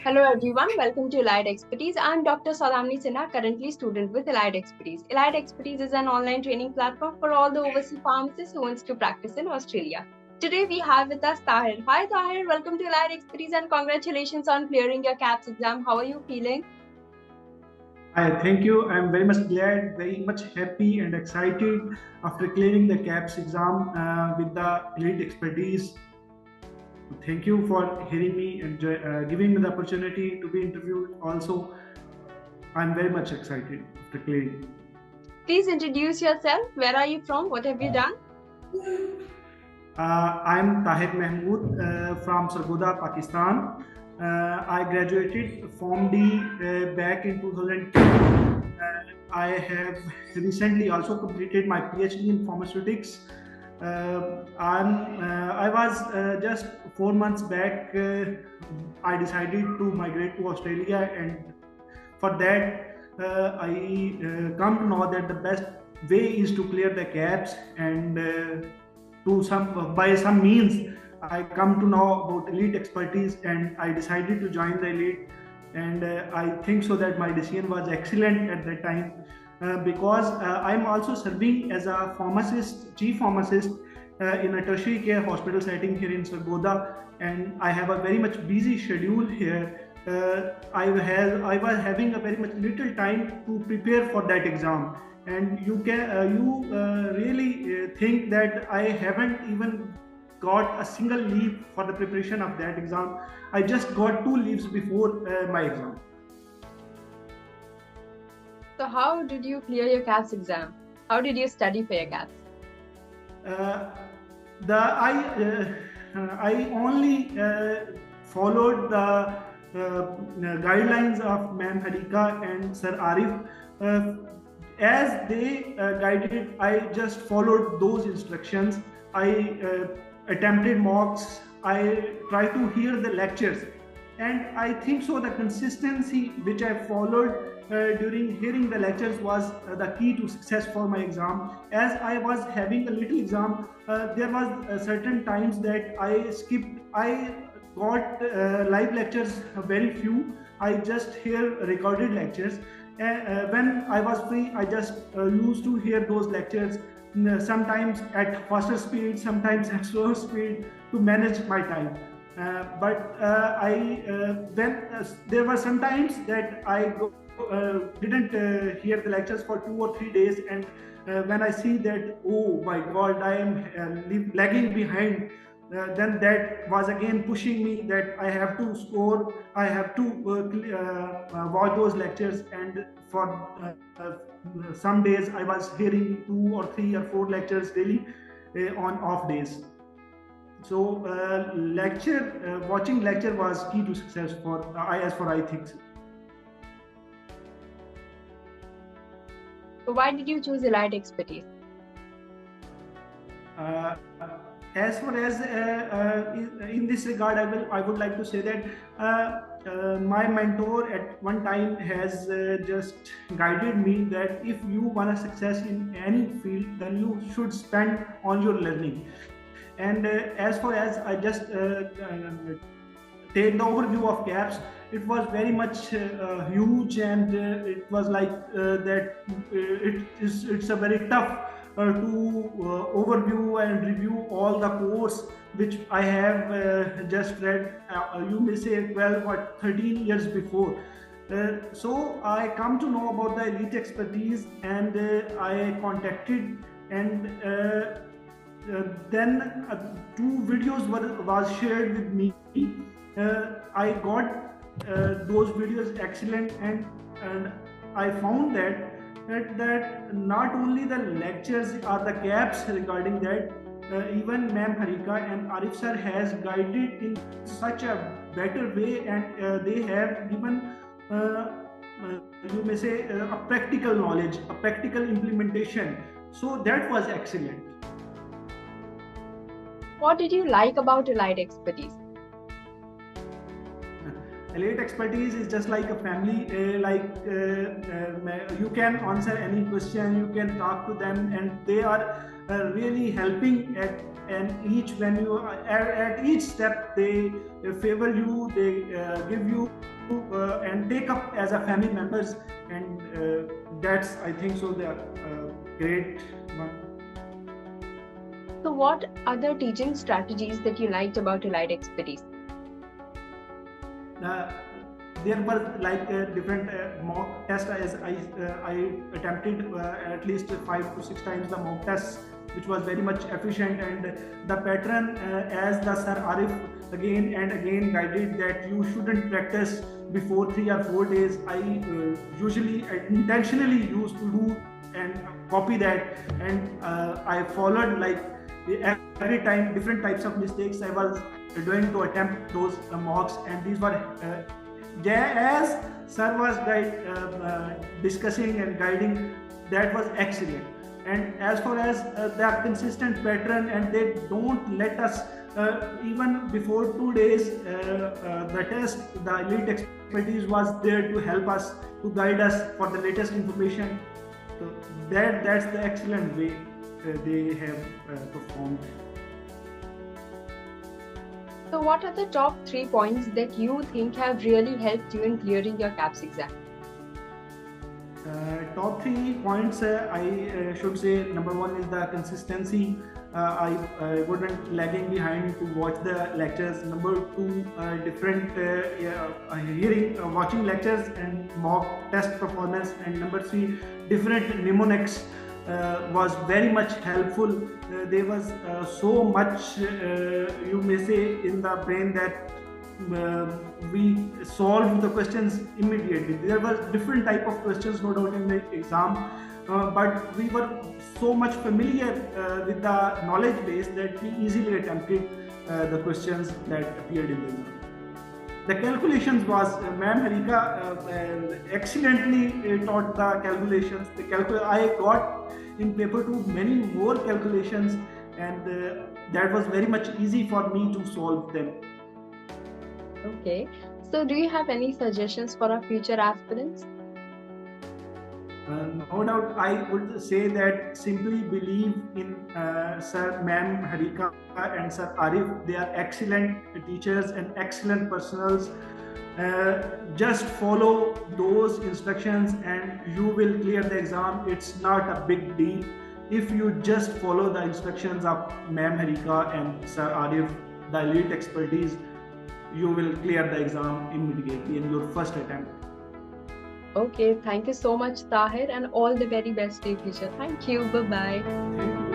Hello everyone, welcome to Allied Expertise. I'm Dr. Salamni Sinha, currently student with Allied Expertise. Allied Expertise is an online training platform for all the overseas pharmacists who wants to practice in Australia. Today we have with us Tahir. Hi Tahir, welcome to Allied Expertise and congratulations on clearing your CAPS exam. How are you feeling? Hi, thank you. I'm very much glad, very much happy and excited after clearing the CAPS exam with the elite expertise. Thank you for hearing me and giving me the opportunity to be interviewed. Also, I'm very much excited after clearing. Please introduce yourself. Where are you from? What have you done? I'm Tahir Mahmood from Sargodha, Pakistan. I graduated Form D back in 2010. I have recently also completed my PhD in pharmaceutics. I was just 4 months back. I decided to migrate to Australia, and for that, I come to know that the best way is to clear the CAPS and to some by some means I come to know about elite expertise and I decided to join the elite, and I think so that my decision was excellent at that time because I'm also serving as a pharmacist, chief pharmacist in a tertiary care hospital setting here in Sargodha, and I have a very much busy schedule here. I was having a very much little time to prepare for that exam, and you really think that I haven't even got a single leave for the preparation of that exam. I just got 2 leaves before my exam. So how did you clear your CAPS exam? How did you study for your CAPS? uh, I only followed the guidelines of Ma'am Harika and Sir Arif. As they guided, I just followed those instructions. I attempted mocks. I tried to hear the lectures, and I think so the consistency which I followed during hearing the lectures was the key to success for my exam. As I was having a little exam, there was certain times that I skipped. I got live lectures very few. I just hear recorded lectures. When I was free, I just used to hear those lectures, sometimes at faster speed, sometimes at slower speed, to manage my time. But I then there were some times that didn't hear the lectures for 2 or 3 days, and when I see that, oh my God, I am lagging behind. Then that was again pushing me that I have to score, I have to watch those lectures, and for some days I was hearing 2 or 3 or 4 lectures daily on off days. So watching lecture was key to success for I think. So why did you choose Allied Expertise? Uh, as far as in this regard, I would like to say that my mentor at one time has just guided me that if you want a success in any field, then you should spend on your learning. And as far as I just take the overview of CAPS, it was very much huge, and it was like that it's a very tough to overview and review all the course which I have just read, you may say 12 or 13 years before. So I come to know about the elite expertise, and I contacted, and then 2 videos was shared with me. I got those videos excellent, and I found that not only the lectures are the caps regarding that, even Ma'am Harika and Arif sir has guided in such a better way, and they have given you may say a practical knowledge, a practical implementation. So that was excellent. What did you like about Allied Expertise? Elite expertise is just like a family. You can answer any question, you can talk to them, and they are really helping at each step. They favor you, they give you and take up as a family members, and that's, I think so, the great one. So what other teaching strategies that you liked about Elite Expertise? There were like different mock tests. As I attempted at least 5 to 6 times the mock tests, which was very much efficient. And the pattern, as the Sir Arif again and again guided, that you shouldn't practice before 3 or 4 days. I usually intentionally used to do and copy that, and I followed, like every time different types of mistakes I was doing to attempt those mocks. And these were as Sir was discussing and guiding, that was excellent. And as far as the consistent pattern, and they don't let us even before 2 days the test, the Elite Expertise was there to help us, to guide us for the latest information. So that's the excellent way they have performed. So what are the top 3 points that you think have really helped you in clearing your CAPS exam? Top 3 points, I should say, number 1 is the consistency. I wouldn't lagging behind to watch the lectures. Number 2, different watching lectures and mock test performance. And number 3, different mnemonics was very much helpful. There was so much, you may say, in the brain that we solved the questions immediately. There were different type of questions, no doubt, in the exam, but we were so much familiar with the knowledge base that we easily attempted the questions that appeared in the exam. The calculations was, Ma'am Harika excellently taught the calculations. I got in paper 2 many more calculations, and that was very much easy for me to solve them. Okay, so do you have any suggestions for our future aspirants? No doubt, I would say that simply believe in Sir, Ma'am Harika and Sir Arif. They are excellent teachers and excellent personals. Just follow those instructions and you will clear the exam. It's not a big deal. If you just follow the instructions of Ma'am Harika and Sir Arif, the Elite Expertise, you will clear the exam immediately in your first attempt. Okay, thank you so much, Tahir, and all the very best to your future. Thank you. Bye-bye. Thank you.